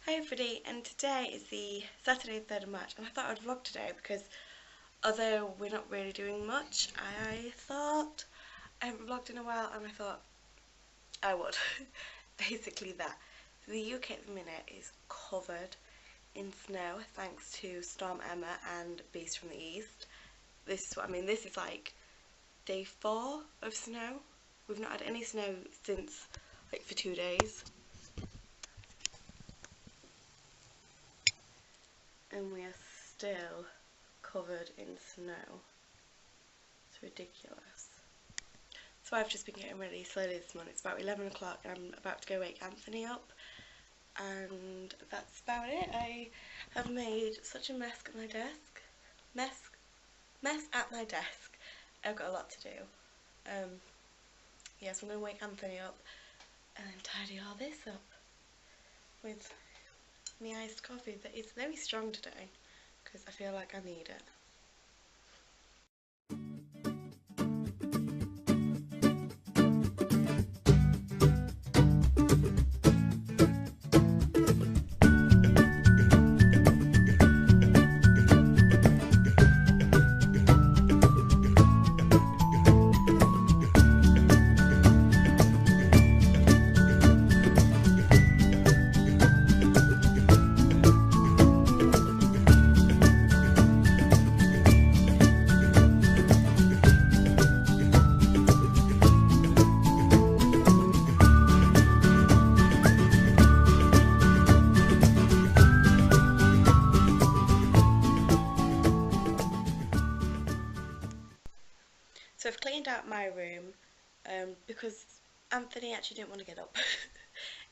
Hi everybody, and today is the Saturday 3rd of March, and I thought I'd vlog today because although we're not really doing much, I thought I haven't vlogged in a while and I thought I would. Basically that. The UK at the minute is covered in snow thanks to Storm Emma and Beast from the East. This is what I mean, this is like day 4 of snow. We've not had any snow since like for 2 days. And we are still covered in snow. It's ridiculous. So I've just been getting ready slowly this morning. It's about 11 o'clock and I'm about to go wake Anthony up. And that's about it. I have made such a mess at my desk. Mess at my desk. I've got a lot to do. Yeah, so I'm going to wake Anthony up and then tidy all this up with my iced coffee that is very strong today because I feel like I need it. So I've cleaned out my room because Anthony actually didn't want to get up.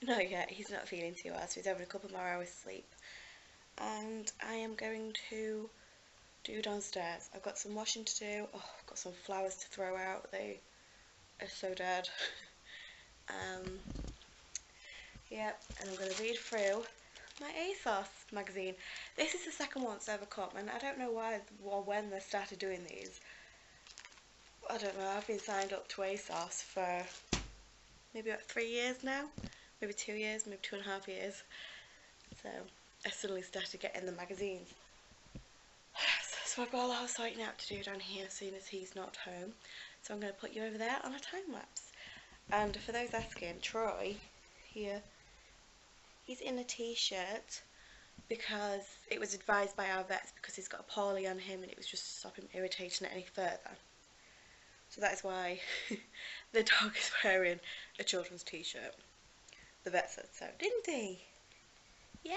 Not yet, he's not feeling too well, so he's having a couple more hours sleep. And I am going to do downstairs. I've got some washing to do. Oh, I've got some flowers to throw out. They are so dead. Yep, and I'm going to read through my ASOS magazine. This is the second one that's ever come, and I don't know why or when they started doing these. I don't know, I've been signed up to ASOS for maybe about 3 years now, maybe 2 years, maybe 2.5 years, so I suddenly started getting the magazines. So I've got a lot of sorting out to do down here as soon as he's not home, so I'm going to put you over there on a time lapse. And for those asking, Troy, here, he's in a t-shirt because it was advised by our vets because he's got a poly on him and it was just stopping him irritating it any further. So that is why the dog is wearing a children's t-shirt. The vet said so, didn't he? Yeah.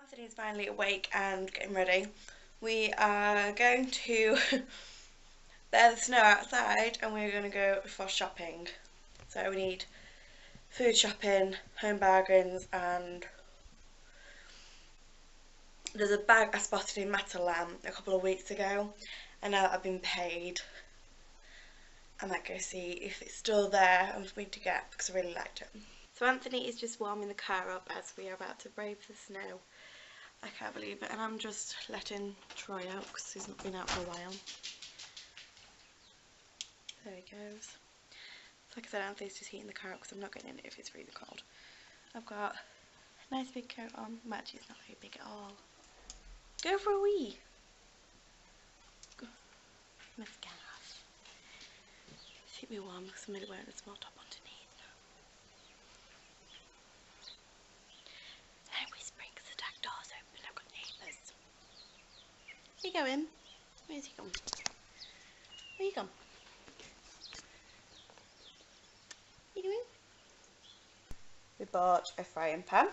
Anthony's finally awake and getting ready. We are going to bear the snow outside and we're going to go for shopping. So we need food shopping, home bargains, and there's a bag I spotted in Matalan a couple of weeks ago, and now that I've been paid I might go see if it's still there and for me to get because I really liked it. So Anthony is just warming the car up as we are about to brave the snow. I can't believe it, and I'm just letting Troy out because he's not been out for a while. There he goes. So like I said, Anthony's just heating the car up because I'm not getting in it if it's freezing cold. I've got a nice big coat on. Well, actually it's not very big at all. Go for a wee. My scarf. Keep me warm because I'm really wearing a small top underneath. I'm whispering because the back door's open. I've got neighbours. Where you going? Where's he gone? Where you gone? Where you going? We bought a frying pan.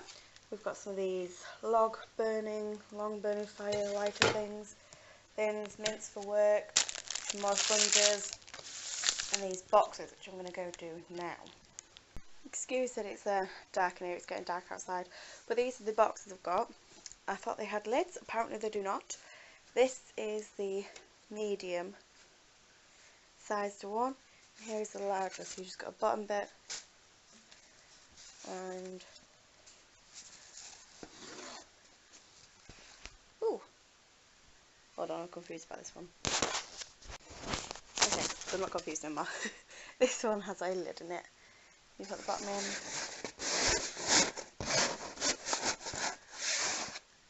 We've got some of these long burning fire lighter things. Thins, mints for work, some more sponges, and these boxes which I'm going to go do now. Excuse that it's dark in here, it's getting dark outside, but these are the boxes I've got. I thought they had lids, apparently they do not. This is the medium sized one, and here is the larger, so you just got a bottom bit and ooh, hold on, I'm confused by this one. Okay, so I'm not confused anymore. This one has a lid in it. You've got the bottom in,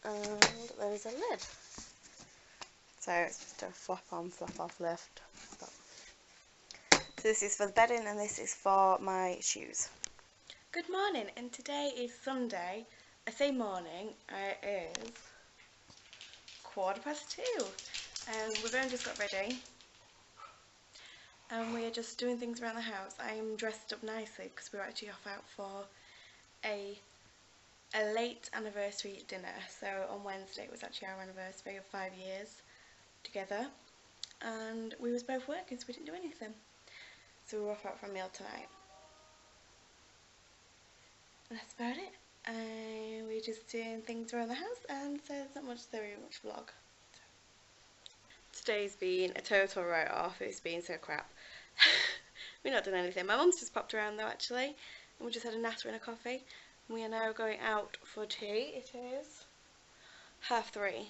and there is a lid. So it's just a flop on, flop off lift. So this is for the bedding and this is for my shoes. Good morning, and today is Sunday. I say morning, it is 2:15, and we've only just got ready. And we are just doing things around the house. I am dressed up nicely because we're actually off out for a late anniversary dinner. So on Wednesday it was actually our anniversary of 5 years together, and we was both working, so we didn't do anything. So we were off out for a meal tonight. And that's about it. And we're just doing things around the house, and so there's not much vlog. Today's been a total write-off. It's been so crap. We've not done anything. My mum's just popped around though actually, and we just had a natter and a coffee. We are now going out for tea. It is 3:30.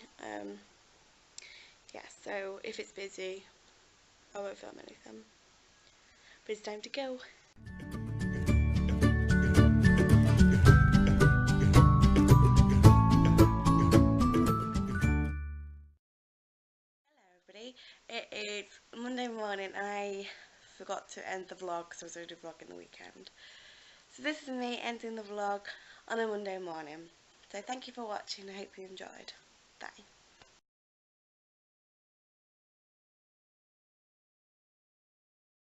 Yeah, so if it's busy I won't film anything. But it's time to go. It is Monday morning and I forgot to end the vlog because I was already vlogging the weekend. So this is me ending the vlog on a Monday morning. So thank you for watching. I hope you enjoyed. Bye.